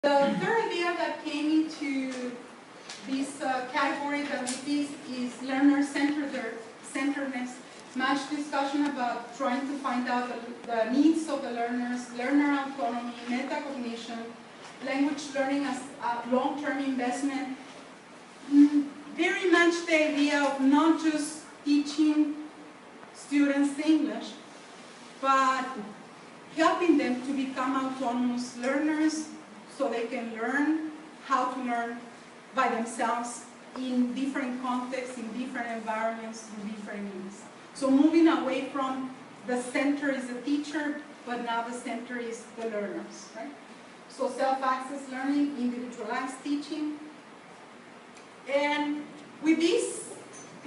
The third idea that came into this category that we did is learner-centeredness. Much discussion about trying to find out the needs of the learners, learner autonomy, metacognition, language learning as a long-term investment. Very much the idea of not just teaching students English, but helping them to become autonomous learners so they can learn how to learn by themselves in different contexts, in different environments, in different needs. So moving away from the center is the teacher, but now the center is the learners, right? So self-access learning, individualized teaching. And with this,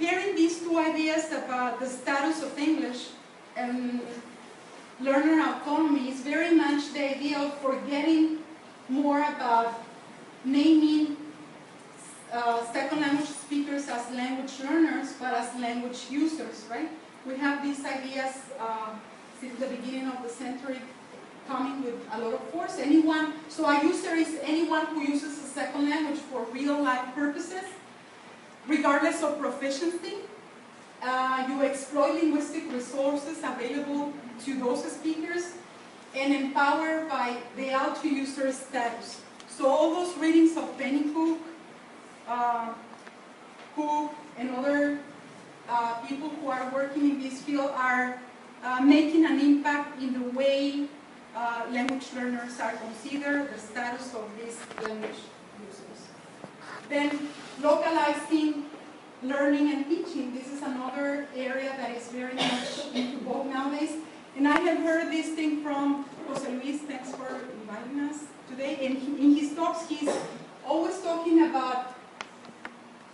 pairing these two ideas about the status of English and learner autonomy is very much the idea of forgetting more about naming second language speakers as language learners, but as language users, right? We have these ideas since the beginning of the century coming with a lot of force. So a user is anyone who uses a second language for real-life purposes, regardless of proficiency. You exploit linguistic resources available to those speakers and empowered by the auto-user status. So all those readings of Pennycook, Cook, and other people who are working in this field are making an impact in the way language learners are considered, the status of these language users. Then localizing learning and teaching. This is another area that is very much into vogue nowadays. And I have heard this thing from Jose Luis, thanks for inviting us today. And in his talks, he's always talking about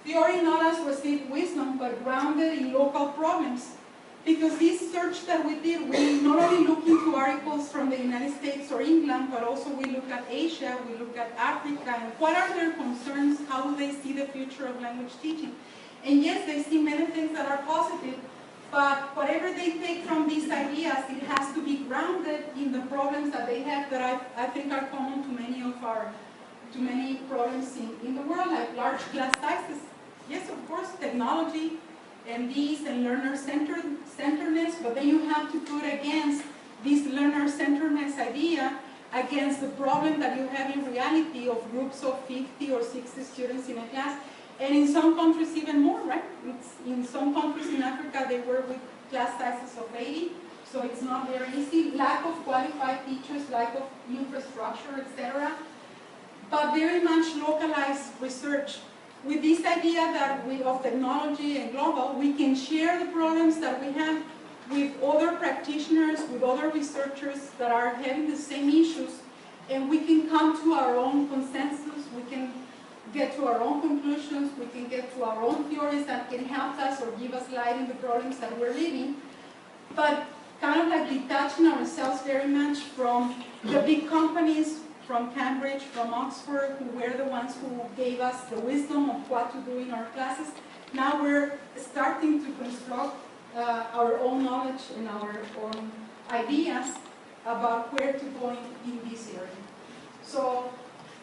theory not as received wisdom, but grounded in local problems. Because this search that we did, we not only look into articles from the United States or England, but also we look at Asia, we look at Africa, and what are their concerns, how do they see the future of language teaching? And yes, they see many things that are positive, but whatever they take from these ideas, it has to be grounded in the problems that they have that I think are common to many problems in the world, like large class sizes. Yes, of course, technology, MDs and learner-centeredness, but then you have to put against this learner-centeredness idea against the problem that you have in reality of groups of 50 or 60 students in a class. And in some countries even more, right? In some countries in Africa, they work with class sizes of 80, so it's not very easy. Lack of qualified teachers, lack of infrastructure, etc. But very much localized research. With this idea that of technology and global, we can share the problems that we have with other practitioners, with other researchers that are having the same issues, and we can come to our own consensus, we can get to our own conclusions, we can get to our own theories that can help us or give us light in the problems that we're living, but kind of like detaching ourselves very much from the big companies, from Cambridge, from Oxford, who were the ones who gave us the wisdom of what to do in our classes. Now we're starting to construct our own knowledge and our own ideas about where to go in this area. So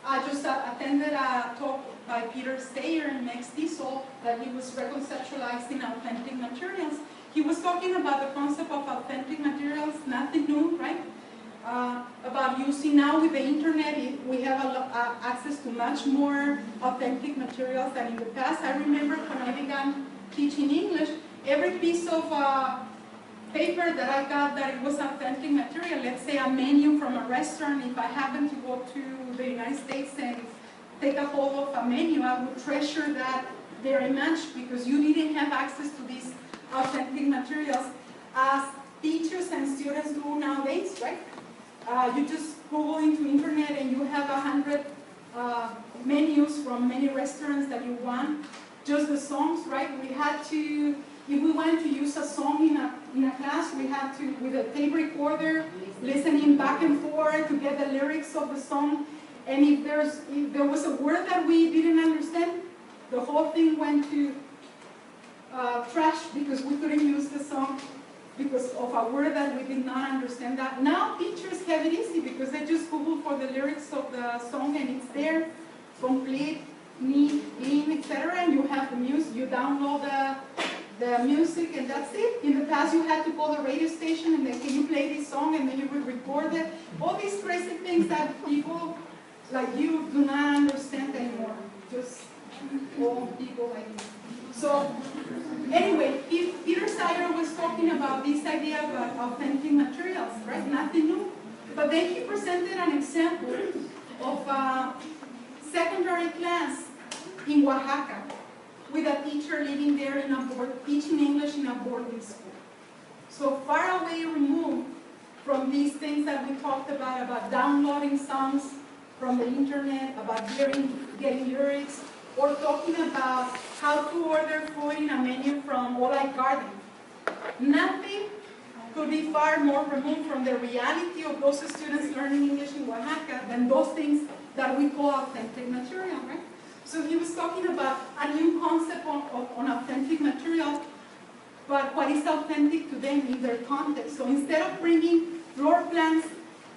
I just attended a talk by Peter Steyer and Max Diesel that he was reconceptualizing authentic materials. He was talking about the concept of authentic materials, nothing new, right? About using now with the internet, we have access to much more authentic materials than in the past. I remember when I began teaching English, every piece of paper that I got that it was authentic material, let's say a menu from a restaurant, if I happen to go to the United States and take a hold of a menu, I would treasure that very much because you didn't have access to these authentic materials as teachers and students do nowadays, right? You just Google into internet and you have 100 menus from many restaurants that you want. Just the songs, right? We had to, if we wanted to use a song in a class, we had to, with a tape recorder, listening back and forth to get the lyrics of the song. And if there was a word that we didn't understand, the whole thing went to trash because we couldn't use the song because of a word that we did not understand that. Now teachers have it easy because they just Google for the lyrics of the song and it's there, complete, neat, clean, etc. And you have the music, you download the music and that's it. In the past you had to call the radio station and then can you play this song and then you would record it. All these crazy things that people like you do not understand anymore. Just old people like you. So anyway, Peter Sider was talking about this idea of authentic materials, right? Nothing new. But then he presented an example of a secondary class in Oaxaca with a teacher living there in teaching English in a boarding school. So far away removed from these things that we talked about downloading songs from the internet, about getting lyrics, or talking about how to order food in a menu from Olay Garden. Nothing could be far more removed from the reality of those students learning English in Oaxaca than those things that we call authentic material, right? So he was talking about a new concept on authentic material, but what is authentic to them in their context. So instead of bringing floor plans,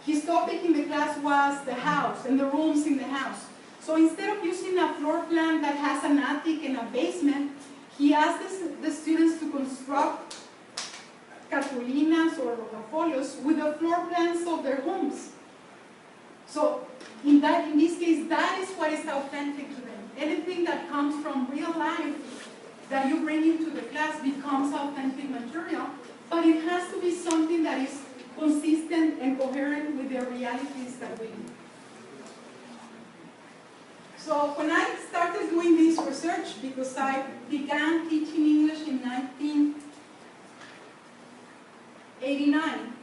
his topic in the class was the house and the rooms in the house. So instead of using a floor plan that has an attic and a basement, he asked the students to construct cartulinas or rotafolios with the floor plans of their homes. So in this case, that is what is authentic to them. Anything that comes from real life that you bring into the class becomes authentic material, but it has to be something that is consistent and coherent with the realities that we live. So when I started doing this research, because I began teaching English in 1989,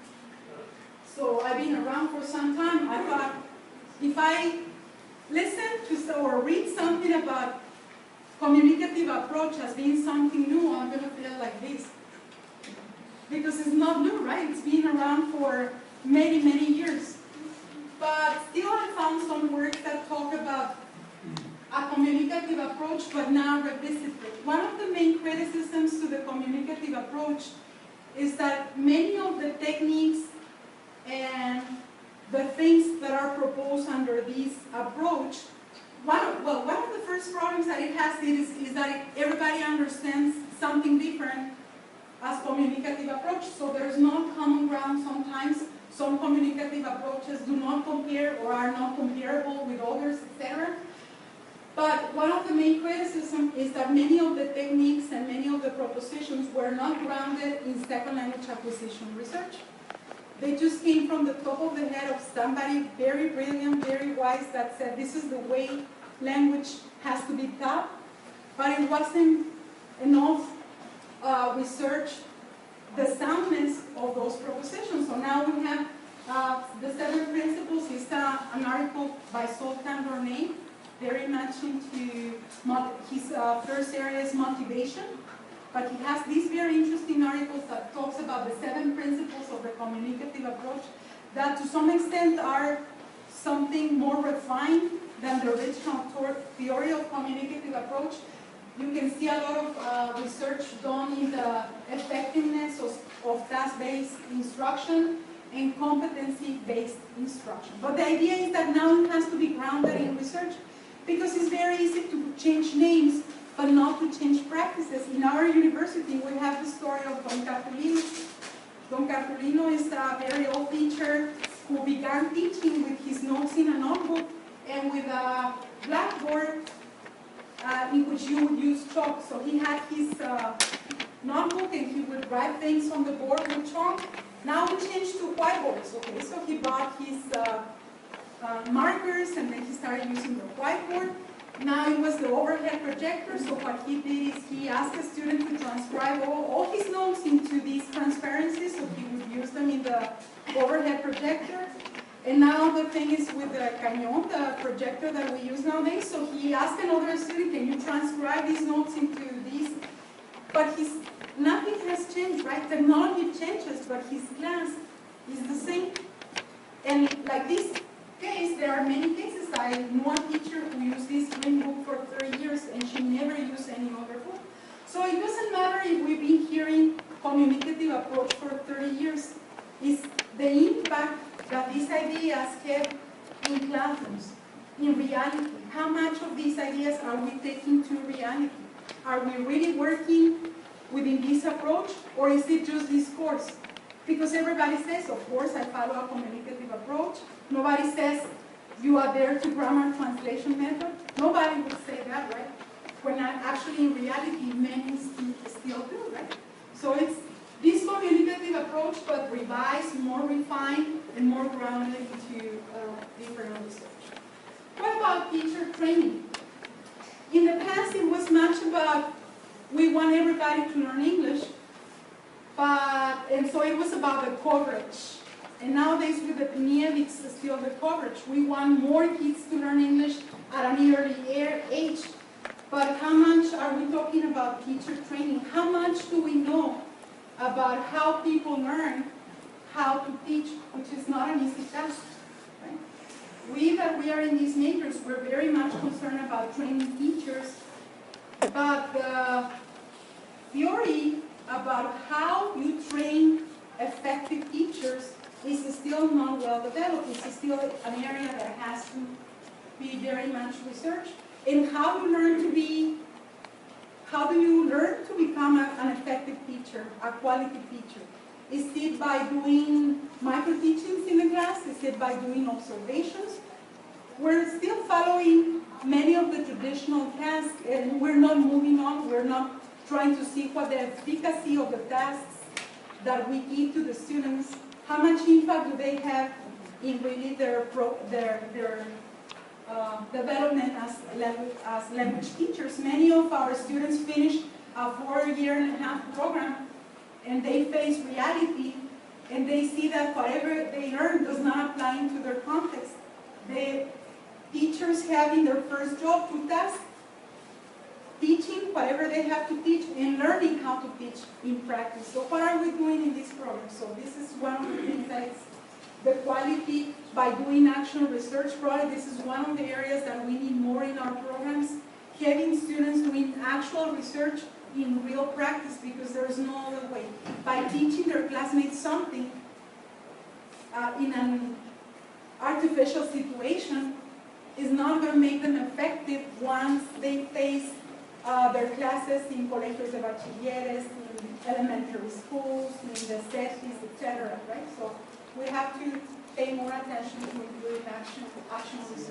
so I've been around for some time, I thought if I listen to or read something about communicative approach as being something new, I'm going to feel like this. Because it's not new, right? It's been around for many, many years. But still I found some works that talk about a communicative approach, but now revisited. One of the main criticisms to the communicative approach is that many of the techniques and the things that are proposed under this approach, one of the first problems that it has is that everybody understands something different as communicative approach, so there's no common ground sometimes. Some communicative approaches do not compare or are not comparable with others, etc. But one of the main criticisms is that many of the techniques and many of the propositions were not grounded in second language acquisition research. They just came from the top of the head of somebody very brilliant, very wise, that said this is the way language has to be taught, but it wasn't enough research the soundness of those propositions. So now we have the 7 principles. It's an article by Zoltan Dornay, very much into his first area is motivation, but he has these very interesting articles that talks about the 7 principles of the communicative approach that to some extent are something more refined than the original theory of communicative approach. You can see a lot of research done in the effectiveness of task-based instruction and competency-based instruction. But the idea is that now it has to be grounded in research because it's very easy to change names but not to change practices. In our university, we have the story of Don Cartulino. Don Cartulino is a very old teacher who began teaching with his notes in a notebook and with a blackboard in which you would use chalk. So he had his notebook and he would write things on the board with chalk. Now we changed to whiteboards, okay? So he bought his markers and then he started using the whiteboard. Now it was the overhead projector, so what he did is he asked the student to transcribe all his notes into these transparencies, so he would use them in the overhead projector. And now the thing is with the Cañón, the projector that we use nowadays, so he asked another student, can you transcribe these notes into these? But nothing has changed, right? Technology changes, but his class is the same. And like this case, there are many cases. I know a teacher who used this green book for 30 years and she never used any other book. So it doesn't matter if we've been hearing communicative approach for 30 years is the impact that these ideas have in classrooms, in reality. How much of these ideas are we taking to reality? Are we really working within this approach, or is it just discourse? Because everybody says, of course, I follow a communicative approach. Nobody says, you adhere to grammar translation method. Nobody would say that, right? When actually in reality, many still do, right? So it's this communicative approach, but revised, more refined, and more grounded into different research. What about teacher training? In the past, it was much about, we want everybody to learn English, and so it was about the coverage. And nowadays with the PNIEC, it's still the coverage. We want more kids to learn English at an early age. But how much are we talking about teacher training? How much do we know about how people learn how to teach, which is not an easy task, right? We are in these majors, we're very much concerned about training teachers, but the theory about how you train effective teachers is still not well developed. It's still an area that has to be very much researched. And how do you learn to become an effective teacher, a quality teacher? Is it by doing micro-teachings in the class? Is it by doing observations? We're still following many of the traditional tasks, and we're not moving on. We're not trying to see what the efficacy of the tasks that we give to the students, how much impact do they have in really their development as language teachers. Many of our students finish a 4.5-year program, and they face reality, and they see that whatever they learn does not apply into their context. The teachers have in their first job 2 tasks: teaching whatever they have to teach and learning how to teach in practice. So what are we doing in this program? So this is one of the things that is the quality by doing actual research. Probably this is one of the areas that we need more in our programs, having students doing actual research in real practice, because there is no other way. By teaching their classmates something in an artificial situation is not going to make them effective once they face their classes in colegios de bachilleres, in elementary schools, in the CETIS, etc. Right? So we have to pay more attention to doing action research.